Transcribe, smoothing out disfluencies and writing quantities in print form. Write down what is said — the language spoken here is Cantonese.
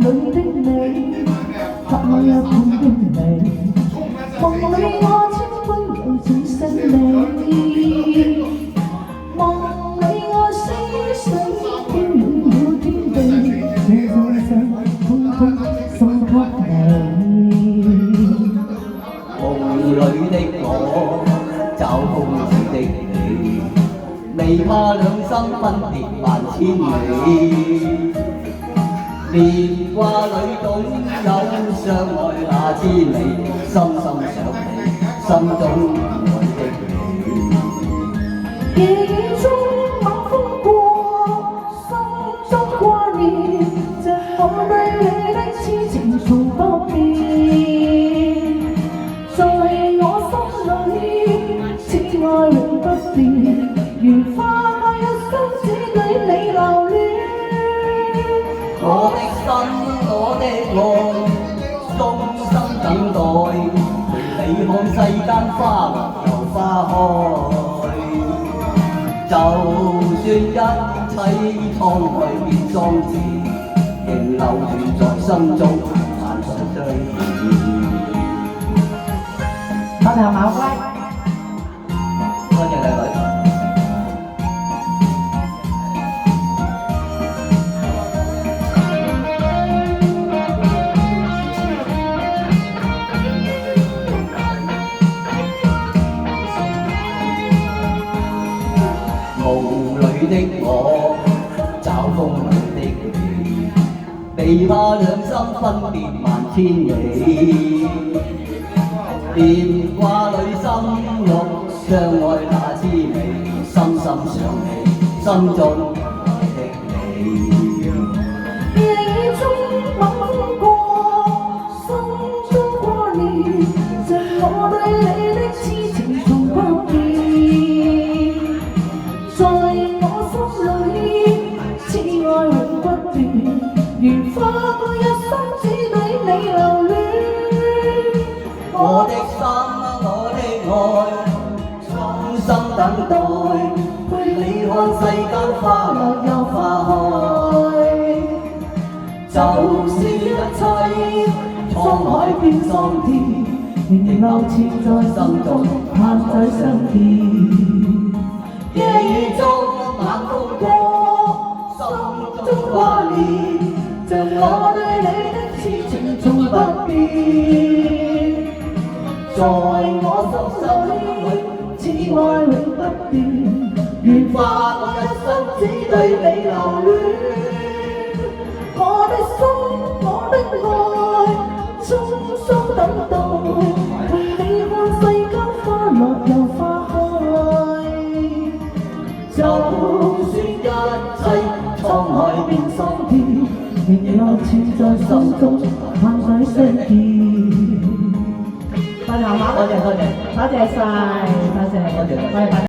裏的你，給我一半的你，夢裏我千般有這些你，夢裏我思想飄滿了天地，這種想通通送給你。夢裏的我，找風裏的你，未怕兩心分別萬千里。年華裏總有相愛那滋味，深深想你，心中愛的你。夜雨中晚風過，心中掛念，像我對你的痴情從不變。在我心裏，此愛永不變，如花開一生只對你留戀。我的心，我的愛，衷心等待，陪你看世間花落又花開。就算一切滄海變桑田，仍留存在心中，萬世相見。我哋係馬威，多謝靚女。夢裏的我，找風裏的你，未怕兩心分別萬千里。電話裏心錄相愛那滋味，深深想你，心中愛的你。夜雨中晚風過，心中掛念，像我對你的痴情從不變。在我心裏，此愛永不斷，如花開一生只對你留戀。我的心，我的愛，衷心等待，陪你看世間花落又花開。就算一切滄海變桑田，仍留存在心中，盼再相見。夜雨中晚風過，心中掛念，像我對你的痴情從不變。在我心裏，此愛永不變，如花我一生只對你留戀。我的心，我的愛，衷心等待，陪你看世間花落又花開。就算一切滄海變桑田，仍留存在心中，盼再相見。多謝多謝多謝晒，多謝，多謝。